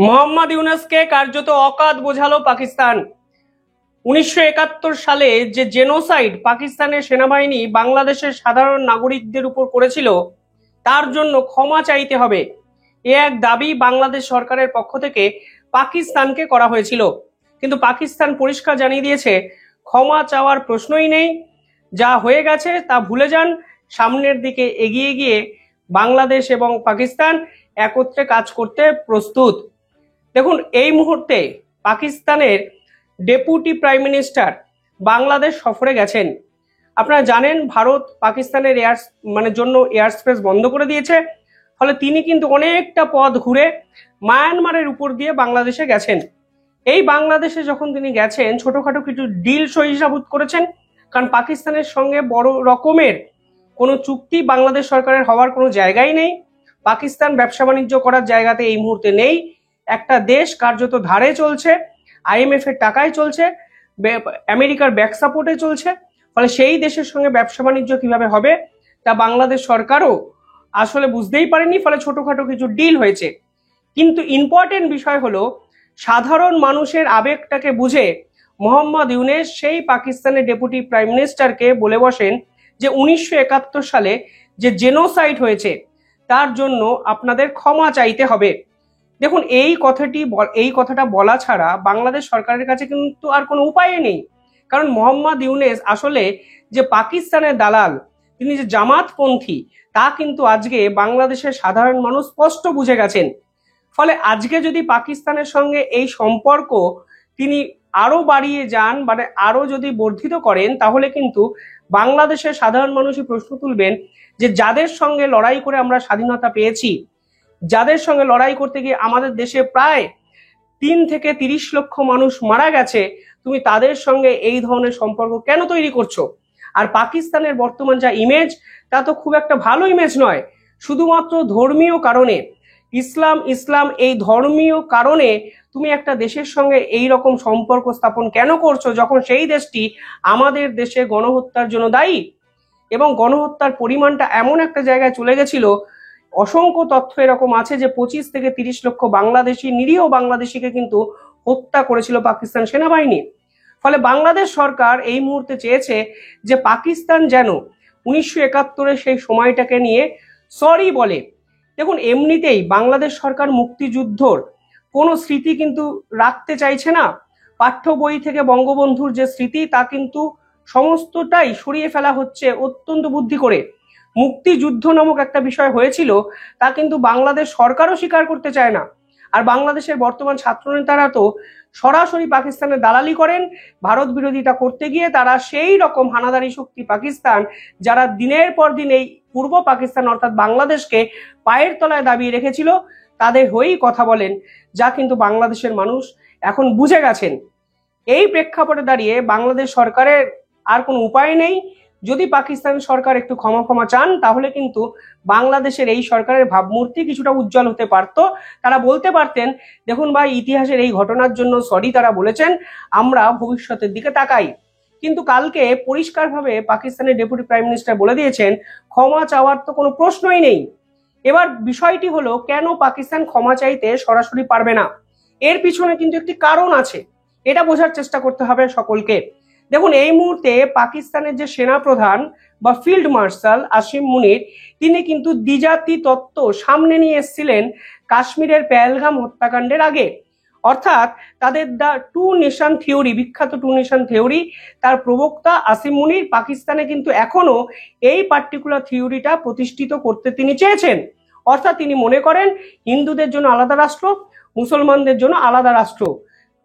মোহাম্মদ ইউনূসকে কার্যত অকাত বোঝালো পাকিস্তান। 1971 সালে যে জেনোসাইড পাকিস্তানের সেনাবাহিনী বাংলাদেশের সাধারণ নাগরিকদের উপর করেছিল, তার জন্য ক্ষমা চাইতে হবে, এ এক দাবি বাংলাদেশ সরকারের পক্ষ থেকে পাকিস্তানকে করা হয়েছিল। কিন্তু পাকিস্তান পরিষ্কার জানিয়ে দিয়েছে, ক্ষমা চাওয়ার প্রশ্নই নেই, যা হয়ে গেছে তা ভুলে যান, সামনের দিকে এগিয়ে গিয়ে বাংলাদেশ এবং পাকিস্তান একত্রে কাজ করতে প্রস্তুত। দেখুন, এই মুহূর্তে পাকিস্তানের ডেপুটি প্রাইম মিনিস্টার বাংলাদেশ সফরে গেছেন। আপনারা জানেন, ভারত পাকিস্তানের জন্য এয়ার স্পেস বন্ধ করে দিয়েছে। ফলে তিনি কিন্তু অনেকটা পথ ঘুরে মায়ানমারের উপর দিয়ে বাংলাদেশে গেছেন। এই বাংলাদেশে যখন তিনি গেছেন, ছোটখাটো কিছু ডিল সহিসাভূত করেছেন, কারণ পাকিস্তানের সঙ্গে বড় রকমের কোনো চুক্তি বাংলাদেশ সরকারের হওয়ার কোনো জায়গাই নেই। পাকিস্তান ব্যবসা বাণিজ্য করার জায়গাতে এই মুহূর্তে নেই। একটা দেশ কার্যত ধারে চলছে, IMF এর টাকায় চলছে, আমেরিকার ব্যাক সাপোর্টে চলছে। ফলে সেই দেশের সঙ্গে ব্যবসা বাণিজ্য কিভাবে হবে তা বাংলাদেশ সরকারও আসলে বুঝতেই পারেনি। ফলে ছোটখাটো কিছু ডিল হয়েছে। কিন্তু ইম্পর্টেন্ট বিষয় হলো, সাধারণ মানুষের আবেগটাকে বুঝে মোহাম্মদ ইউনূস সেই পাকিস্তানের ডেপুটি প্রাইম মিনিস্টারকে বলে বসেন যে 1971 সালে যে জেনোসাইড হয়েছে তার জন্য আপনাদের ক্ষমা চাইতে হবে। দেখুন, এই কথাটা বলা ছাড়া বাংলাদেশ সরকারের কাছে কিন্তু আর কোনো উপায় নেই। কারণ মোহাম্মদ ইউনূস আসলে যে পাকিস্তানের দালাল, তিনি যে জামাতপন্থী, তা কিন্তু আজকে বাংলাদেশের সাধারণ মানুষ স্পষ্ট বুঝে গেছেন। ফলে আজকে যদি পাকিস্তানের সঙ্গে এই সম্পর্ক তিনি আরো বাড়িয়ে যান, আরো যদি বর্ধিত করেন, তাহলে কিন্তু বাংলাদেশের সাধারণ মানুষই প্রশ্ন তুলবেন যে যাদের সঙ্গে লড়াই করে আমরা স্বাধীনতা পেয়েছি, যাদের সঙ্গে লড়াই করতে গিয়ে আমাদের দেশে প্রায় 3 থেকে 30 লক্ষ মানুষ মারা গেছে, তুমি তাদের সঙ্গে এই ধরনের সম্পর্ক কেন তৈরি করছো? আর পাকিস্তানের বর্তমান যা ইমেজ, তা তো খুব একটা ভালো ইমেজ নয়। শুধুমাত্র ধর্মীয় কারণে, ইসলাম ইসলাম এই ধর্মীয় কারণে তুমি একটা দেশের সঙ্গে এই রকম সম্পর্ক স্থাপন কেন করছো, যখন সেই দেশটি আমাদের দেশে গণহত্যার জন্য দায়ী? এবং গণহত্যার পরিমাণটা এমন একটা জায়গায় চলে গেছিল, অসংখ্য তথ্য এরকম আছে যে 25 থেকে 30 লক্ষ বাংলাদেশি, নিরীহ বাংলাদেশিকে কিন্তু হত্যা করেছিল পাকিস্তান সেনাবাহিনী। ফলে বাংলাদেশ সরকার এই মুহূর্তে চেয়েছে যে পাকিস্তান যেন 1971-এর সেই সময়টাকে নিয়ে সরি বলে। দেখুন, এমনিতেই বাংলাদেশ সরকার মুক্তিযুদ্ধর কোনো স্মৃতি কিন্তু রাখতে চাইছে না। পাঠ্য বই থেকে বঙ্গবন্ধুর যে স্মৃতি, তা কিন্তু সমস্তটাই সরিয়ে ফেলা হচ্ছে অত্যন্ত বুদ্ধি করে। মুক্তিযুদ্ধ নামক একটা বিষয় হয়েছিল, তা কিন্তু বাংলাদেশ সরকারও স্বীকার করতে চায় না। আর বাংলাদেশের বর্তমান ছাত্রনেতারা তো সরাসরি পাকিস্তানের দালালি করেন। ভারত বিরোধিতা করতে গিয়ে তারা সেই রকম হানাদারি শক্তি পাকিস্তান, যারা দিনের পর দিন এই পূর্ব পাকিস্তান অর্থাৎ বাংলাদেশকে পায়ের তলায় দাবিয়ে রেখেছিল, তাদের হয়েই কথা বলেন, যা কিন্তু বাংলাদেশের মানুষ এখন বুঝে গেছেন। এই প্রেক্ষাপটে দাঁড়িয়ে বাংলাদেশ সরকারের আর কোনো উপায় নেই। যদি পাকিস্তান সরকার একটু ক্ষমা চান, তাহলে কিন্তু বাংলাদেশের এই সরকারের ভাবমূর্তি কিছুটা উজ্জ্বল হতে পারত। তারা বলতে পারতেন, দেখুন ভাই, ইতিহাসের এই ঘটনার জন্য সরি তারা বলেছেন, আমরা ভবিষ্যতের দিকে তাকাই। কিন্তু কালকে পরিষ্কারভাবে পাকিস্তানের ডেপুটি প্রাইম মিনিস্টার বলে দিয়েছেন, ক্ষমা চাওয়ার তো কোনো প্রশ্নই নেই। এবার বিষয়টি হলো, কেন পাকিস্তান ক্ষমা চাইতে সরাসরি পারবে না? এর পিছনে কিন্তু একটি কারণ আছে, এটা বোঝার চেষ্টা করতে হবে সকলকে। দেখুন, এই মুহূর্তে পাকিস্তানের যে সেনা প্রধান বা ফিল্ড মার্শাল আসিম মুনির, তিনি কিন্তু দ্বিজাতি তত্ত্ব সামনে নিয়ে এসেছিলেন কাশ্মীরের পেহেলগাম হত্যাকাণ্ডের আগে। অর্থাৎ তাদের দ্য টু নেশন থিওরি, বিখ্যাত টু নেশন থিওরি, তার প্রবক্তা আসিম মুনির পাকিস্তানে কিন্তু এখনো এই পার্টিকুলার থিওরিটা প্রতিষ্ঠিত করতে তিনি চেয়েছেন। অর্থাৎ তিনি মনে করেন হিন্দুদের জন্য আলাদা রাষ্ট্র, মুসলমানদের জন্য আলাদা রাষ্ট্র।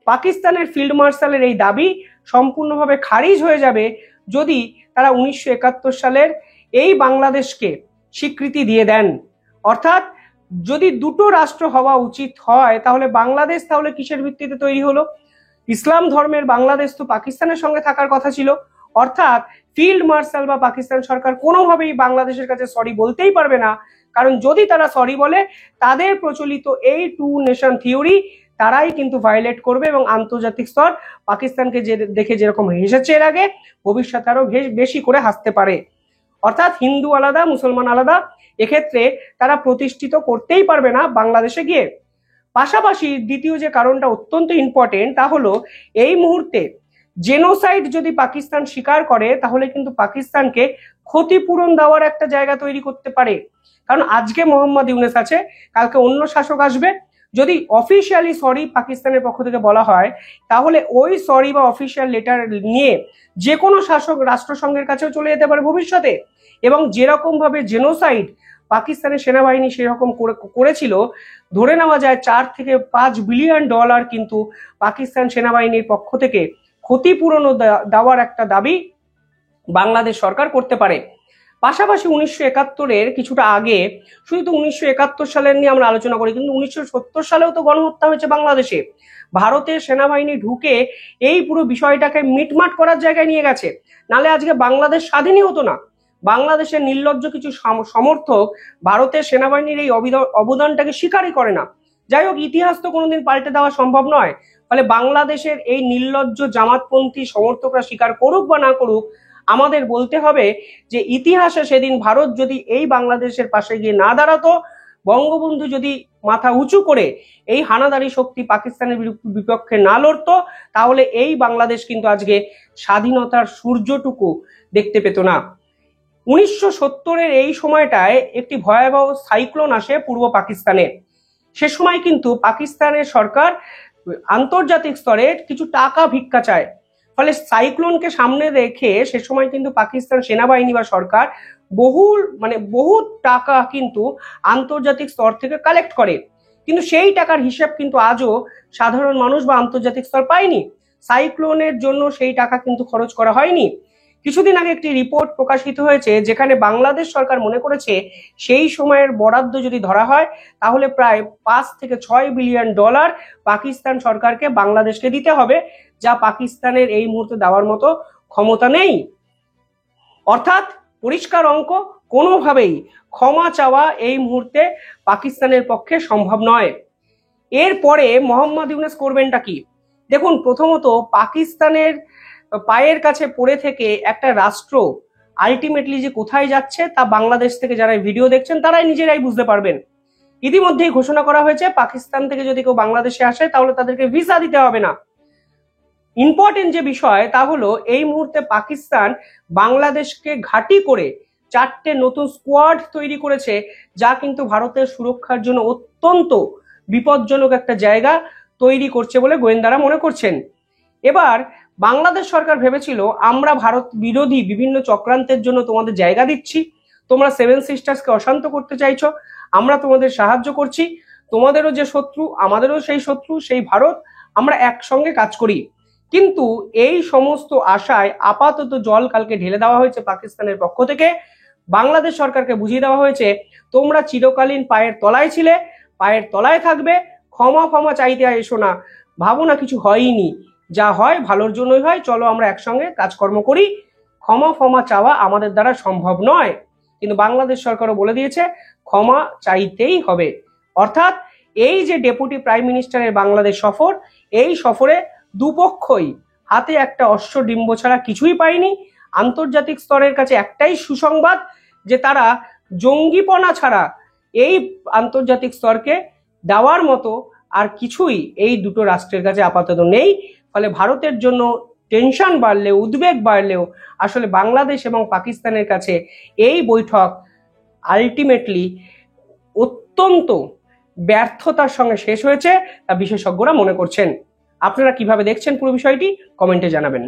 পাকিস্তানের ফিল্ড মার্শালের এই দাবি সম্পূর্ণভাবে খারিজ হয়ে যাবে যদি তারা 1971 সালের এই বাংলাদেশকে স্বীকৃতি দিয়ে দেন। অর্থাৎ যদি দুটো রাষ্ট্র হওয়া উচিত হয়, তাহলে বাংলাদেশ তাহলে কিসের ভিত্তিতে তৈরি হলো? ইসলাম ধর্মের বাংলাদেশ তো পাকিস্তানের সঙ্গে থাকার কথা ছিল। অর্থাৎ ফিল্ড মার্শাল বা পাকিস্তান সরকার কোনোভাবেই বাংলাদেশের কাছে সরি বলতেই পারবে না। কারণ যদি তারা সরি বলে, তাদের প্রচলিত এই টু নেশন থিওরি তারাই কিন্তু ভায়োলেট করবে এবং আন্তর্জাতিক স্তর পাকিস্তানকে দেখে যেরকম হেসেছে এর আগে, ভবিষ্যতে আরো বেশি করে হাসতে পারে। অর্থাৎ হিন্দু আলাদা, মুসলমান আলাদা, এক্ষেত্রে তারা প্রতিষ্ঠিত করতেই পারবে না বাংলাদেশে গিয়ে। পাশাপাশি দ্বিতীয় যে কারণটা অত্যন্ত ইম্পর্টেন্ট তা হলো এই মুহূর্তে জেনোসাইড যদি পাকিস্তান স্বীকার করে তাহলে কিন্তু পাকিস্তানকে ক্ষতিপূরণ দেওয়ার একটা জায়গা তৈরি করতে পারে। কারণ আজকে মোহাম্মদ ইউনূস আছে, কালকে অন্য শাসক আসবে, যদি অফিসিয়ালি সরি পাকিস্তানের পক্ষ থেকে বলা হয় তাহলে ওই সরি বা অফিসিয়াল লেটার নিয়ে যে কোনো শাসক রাষ্ট্রসংঘের কাছেও চলে যেতে পারে ভবিষ্যতে। এবং যেরকম ভাবে জেনোসাইড পাকিস্তানের সেনাবাহিনী সেরকম করেছিল, ধরে নেওয়া যায় $4 থেকে $5 বিলিয়ন কিন্তু পাকিস্তান সেনাবাহিনীর পক্ষ থেকে ক্ষতিপূরণও দেওয়ার একটা দাবি বাংলাদেশ সরকার করতে পারে। পাশাপাশি 1971-এর কিছুটা আগে, শুধু তো 1971 সালের নিয়ে আমরা আলোচনা করি, কিন্তু 1970 সালেও তো গণহত্যা হয়েছে বাংলাদেশে। ভারতের সেনাবাহিনী ঢুকে এই পুরো বিষয়টাকে মিটমাট করার জায়গায় নিয়ে গেছে, নালে আজকে বাংলাদেশ স্বাধীনই হতো না। বাংলাদেশের নির্লজ্জ কিছু সমর্থক ভারতের সেনাবাহিনীর এই অবদানটাকে স্বীকারই করে না। যাই হোক, ইতিহাস তো কোনোদিন পাল্টে দেওয়া সম্ভব নয়, ফলে বাংলাদেশের এই নির্লজ্জ জামাতপন্থী সমর্থকরা স্বীকার করুক বা না করুক, আমাদের বলতে হবে যে ইতিহাসে সেদিন ভারত যদি এই বাংলাদেশের পাশে গিয়ে না দাঁড়াতো, বঙ্গবন্ধু যদি মাথা উঁচু করে এই হানাদারি শক্তি পাকিস্তানের বিপক্ষে না লড়তো, তাহলে এই বাংলাদেশ কিন্তু আজকে স্বাধীনতার সূর্যটুকু দেখতে পেত না। 1970-এর এই সময়টায় একটি ভয়াবহ সাইক্লোন আসে পূর্ব পাকিস্তানে। সে সময় কিন্তু পাকিস্তানের সরকার আন্তর্জাতিক স্তরে কিছু টাকা ভিক্ষা চায়, ফলে সাইক্লোনকে সামনে রেখে সে সময় কিন্তু পাকিস্তান সেনাবাহিনী বা সরকার বহু টাকা কিন্তু আন্তর্জাতিক স্তর থেকে কালেক্ট করে, কিন্তু সেই টাকার হিসাব কিন্তু আজও সাধারণ মানুষ বা আন্তর্জাতিক স্তর পায়নি। সাইক্লোনের জন্য সেই টাকা কিন্তু খরচ করা হয়নি। কিছুদিন আগে একটি রিপোর্ট প্রকাশিত হয়েছে যেখানে বাংলাদেশ সরকার মনে করেছে সেই সময়ের বরাদ্দ যদি ধরা হয় তাহলে প্রায় $5 থেকে $6 বিলিয়ন পাকিস্তান সরকারকে বাংলাদেশকে দিতে হবে, যা পাকিস্তানের এই মুহূর্তে দেওয়ার মতো ক্ষমতা নেই। অর্থাৎ পরিষ্কার অঙ্ক, কোনোভাবেই ক্ষমা চাওয়া এই মুহূর্তে পাকিস্তানের পক্ষে সম্ভব নয়। এরপরে মোহাম্মদ ইউনূস করবেনটা কি? দেখুন, প্রথমত পাকিস্তানের পায়ের কাছে পড়ে থেকে একটা রাষ্ট্র আলটিমেটলি যে কোথায় যাচ্ছে তা বাংলাদেশ থেকে যারা ভিডিও দেখছেন তারাই নিজেরাই বুঝতে পারবেন। ইতিমধ্যেই ঘোষণা করা হয়েছে পাকিস্তান থেকে যদি কেউ বাংলাদেশে আসে তাহলে তাদেরকে ভিসা দিতে হবে না। ইম্পর্টেন্ট যে বিষয় তা হলো এই মুহূর্তে পাকিস্তান বাংলাদেশকে ঘাঁটি করে 4টে নতুন স্কোয়াড তৈরি করেছে, যা কিন্তু ভারতের সুরক্ষার জন্য অত্যন্ত বিপজ্জনক একটা জায়গা তৈরি করছে বলে গোয়েন্দারা মনে করছেন। এবার বাংলাদেশ সরকার ভেবেছিল আমরা ভারত বিরোধী বিভিন্ন চক্রান্তের জন্য তোমাদের জায়গা দিচ্ছি, তোমরা সেভেন সিস্টার্সকে অশান্ত করতে চাইছো, আমরা তোমাদের সাহায্য করছি, তোমাদেরও যে শত্রু আমাদেরও সেই শত্রু, সেই ভারত, আমরা একসঙ্গে কাজ করি। কিন্তু এই সমস্ত আশায় আপাতত জল কালকে ঢেলে দেওয়া হয়েছে পাকিস্তানের পক্ষ থেকে। বাংলাদেশ সরকারকে বুঝিয়ে দেওয়া হয়েছে তোমরা চিরকালীন পায়ের তলায় ছিলে, পায়ের তলায় থাকবে, ক্ষমা চাইতে এসো না, ভাবো না কিছু হয়নি, যা হয় ভালোর জন্যই হয়, চলো আমরা একসঙ্গে কাজকর্ম করি, ক্ষমা চাওয়া আমাদের দ্বারা সম্ভব নয়। কিন্তু বাংলাদেশ সরকারও বলে দিয়েছে ক্ষমা চাইতেই হবে। অর্থাৎ এই যে ডেপুটি প্রাইম মিনিস্টারের বাংলাদেশ সফর, এই সফরে দুপক্ষই হাতে একটা অশ্বডিম্ব ছাড়া কিছুই পায়নি। আন্তর্জাতিক স্তরের কাছে একটাই সুসংবাদ যে তারা জঙ্গিপনা ছাড়া এই আন্তর্জাতিক স্তরকে দেওয়ার মতো আর কিছুই এই দুটো রাষ্ট্রের কাছে আপাতত নেই। ফলে ভারতের জন্য টেনশন বাড়লেও, উদ্বেগ বাড়লেও আসলে বাংলাদেশ এবং পাকিস্তানের কাছে এই বৈঠক আলটিমেটলি অত্যন্ত ব্যর্থতার সঙ্গে শেষ হয়েছে তা বিশেষজ্ঞরা মনে করছেন। আপনারা কিভাবে দেখছেন পুরো বিষয়টি কমেন্টে জানাবেন।